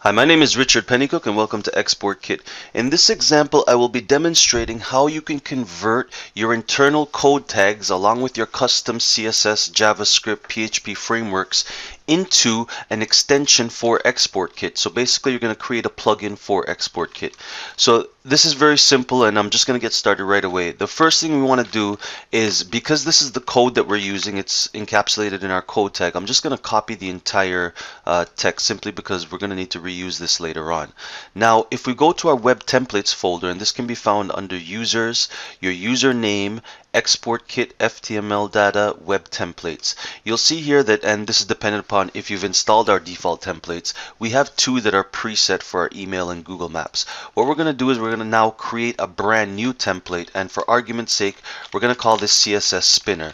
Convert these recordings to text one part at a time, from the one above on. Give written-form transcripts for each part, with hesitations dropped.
Hi, my name is Richard Pennycook and welcome to Export Kit. In this example, I will be demonstrating how you can convert your internal code tags along with your custom CSS, JavaScript, PHP frameworks into an extension for Export Kit. So basically, you're going to create a plugin for Export Kit. So this is very simple and I'm just going to get started right away. The first thing we want to do is, because this is the code that we're using, it's encapsulated in our code tag, I'm just going to copy the entire text simply because we're going to need to reuse this later on. Now, if we go to our web templates folder, and this can be found under users, your username, Export Kit, FTML data, web templates. You'll see here that, and this is dependent upon if you've installed our default templates, we have two that are preset for our email and Google Maps. What we're going to do is we're going to now create a brand new template, and for argument's sake, we're going to call this CSS Spinner,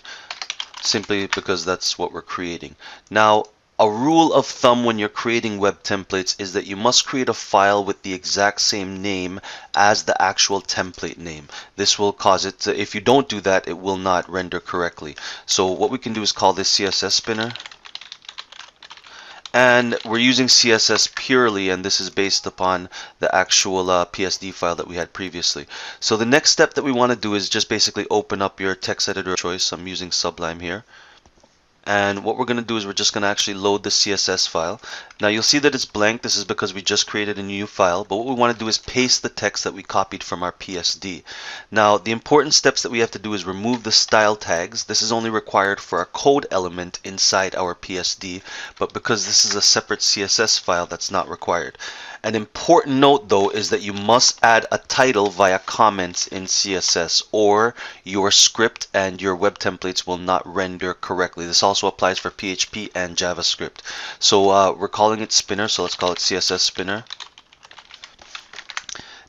simply because that's what we're creating. Now, a rule of thumb when you're creating web templates is that you must create a file with the exact same name as the actual template name. This will cause it to, if you don't do that, it will not render correctly. So what we can do is call this CSS Spinner. And we're using CSS purely, and this is based upon the actual PSD file that we had previously. So the next step that we want to do is just basically open up your text editor of choice. I'm using Sublime here. And what we're going to do is we're just going to actually load the CSS file. Now you'll see that it's blank. This is because we just created a new file. But what we want to do is paste the text that we copied from our PSD. Now the important steps that we have to do is remove the style tags. This is only required for a code element inside our PSD. But because this is a separate CSS file, that's not required. An important note though is that you must add a title via comments in CSS, or your script and your web templates will not render correctly. This also applies for PHP and JavaScript. So we're calling it Spinner, so let's call it CSS Spinner.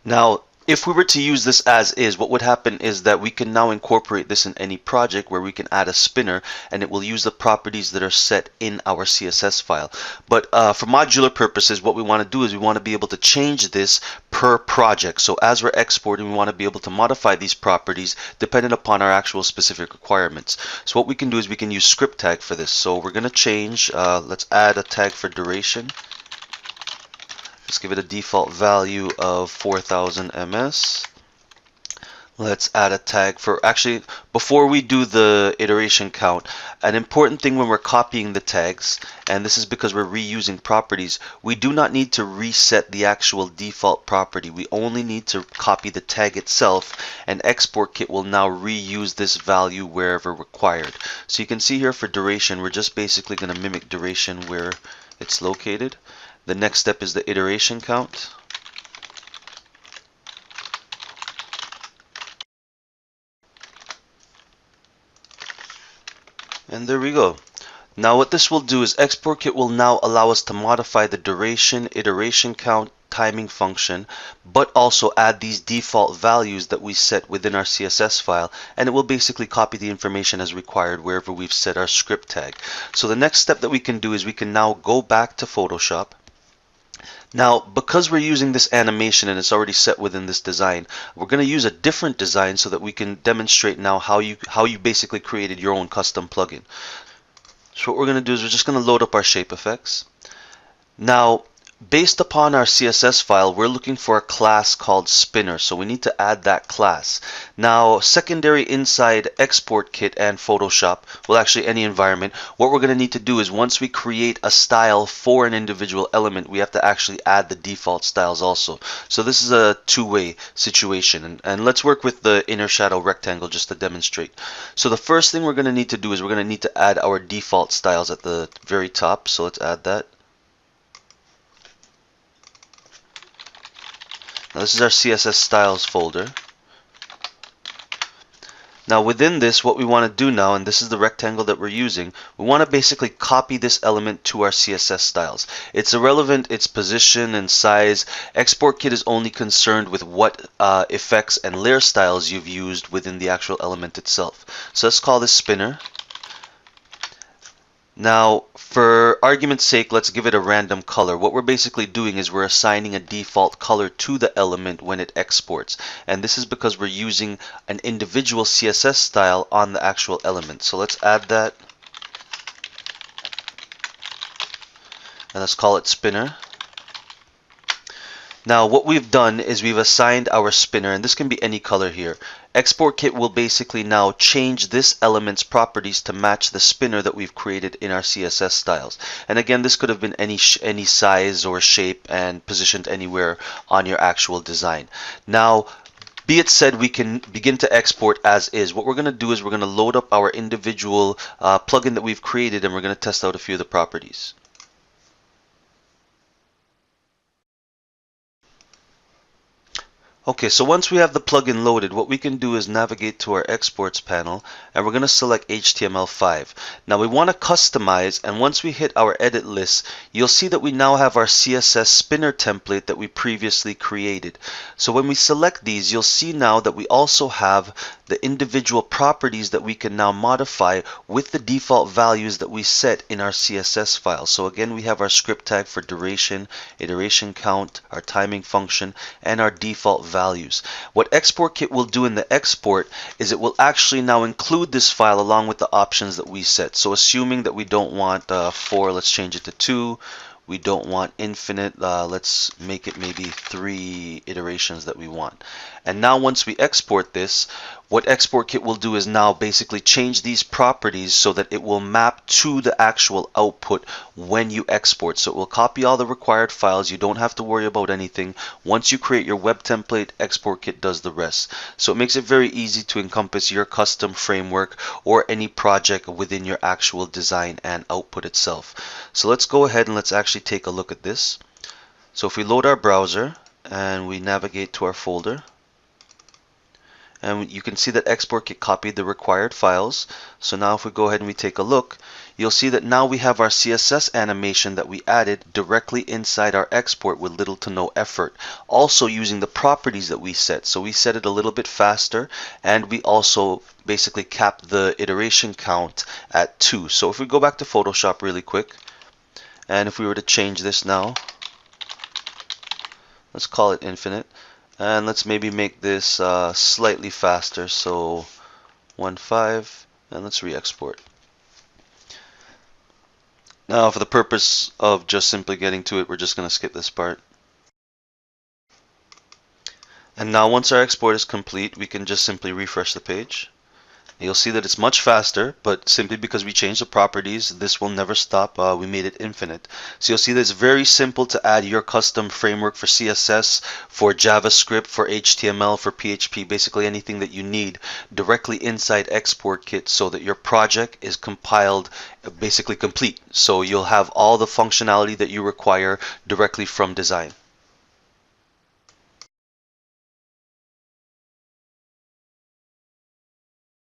Now, if we were to use this as is, what would happen is that we can now incorporate this in any project where we can add a spinner and it will use the properties that are set in our CSS file. But for modular purposes, what we want to do is we want to be able to change this per project. So as we're exporting, we want to be able to modify these properties depending upon our actual specific requirements. So what we can do is we can use script tag for this. So we're going to change, let's add a tag for duration. Let's give it a default value of 4000 ms. Let's add a tag for, actually, before we do the iteration count, an important thing when we're copying the tags, and this is because we're reusing properties, we do not need to reset the actual default property. We only need to copy the tag itself, and Export Kit will now reuse this value wherever required. So you can see here for duration, we're just basically going to mimic duration where it's located. The next step is the iteration count. And there we go. Now what this will do is Export Kit will now allow us to modify the duration, iteration count, timing function, but also add these default values that we set within our CSS file, and it will basically copy the information as required wherever we've set our script tag. So the next step that we can do is we can now go back to Photoshop. Now, because we're using this animation and it's already set within this design, we're going to use a different design so that we can demonstrate now how you basically created your own custom plugin. So what we're going to do is we're just going to load up our shape effects. Now, based upon our CSS file, we're looking for a class called Spinner, so we need to add that class. Now, secondary inside Export Kit and Photoshop, well actually any environment, what we're going to need to do is once we create a style for an individual element, we have to actually add the default styles also. So this is a two-way situation, and let's work with the inner shadow rectangle just to demonstrate. So the first thing we're going to need to do is we're going to need to add our default styles at the very top, so let's add that. Now this is our CSS styles folder. Now within this, what we want to do now, and this is the rectangle that we're using, we want to basically copy this element to our CSS styles. It's irrelevant, its position and size. Export Kit is only concerned with what effects and layer styles you've used within the actual element itself. So let's call this Spinner. Now, for argument's sake, let's give it a random color. What we're basically doing is we're assigning a default color to the element when it exports. And this is because we're using an individual CSS style on the actual element. So let's add that. And let's call it Spinner. Now what we've done is we've assigned our spinner, and this can be any color here. Export Kit will basically now change this element's properties to match the spinner that we've created in our CSS styles. And again, this could have been any size or shape and positioned anywhere on your actual design. Now, be it said, we can begin to export as is. What we're going to do is we're going to load up our individual plugin that we've created, and we're going to test out a few of the properties. Okay, so once we have the plugin loaded, what we can do is navigate to our exports panel, and we're going to select HTML5. Now we want to customize, and once we hit our edit list, you'll see that we now have our CSS spinner template that we previously created. So when we select these, you'll see now that we also have the individual properties that we can now modify with the default values that we set in our CSS file. So again, we have our script tag for duration, iteration count, our timing function, and our default values. What Export Kit will do in the export is it will actually now include this file along with the options that we set. So assuming that we don't want 4, let's change it to 2. We don't want infinite, let's make it maybe 3 iterations that we want. And now once we export this, what Export Kit will do is now basically change these properties so that it will map to the actual output when you export. So it will copy all the required files. You don't have to worry about anything. Once you create your web template, Export Kit does the rest. So it makes it very easy to encompass your custom framework or any project within your actual design and output itself. So let's go ahead and let's actually take a look at this. So if we load our browser and we navigate to our folder, and you can see that Export Kit copied the required files. So now if we go ahead and we take a look, you'll see that now we have our CSS animation that we added directly inside our export with little to no effort. Also using the properties that we set. So we set it a little bit faster, and we also basically capped the iteration count at 2. So if we go back to Photoshop really quick, and if we were to change this now, let's call it infinite. And let's maybe make this slightly faster, so 1.5, and let's re-export. Now for the purpose of just simply getting to it, we're just going to skip this part. And now once our export is complete, we can just simply refresh the page. You'll see that it's much faster, but simply because we changed the properties, this will never stop. We made it infinite. So you'll see that it's very simple to add your custom framework for CSS, for JavaScript, for HTML, for PHP, basically anything that you need directly inside Export Kit so that your project is compiled, basically complete. So you'll have all the functionality that you require directly from design.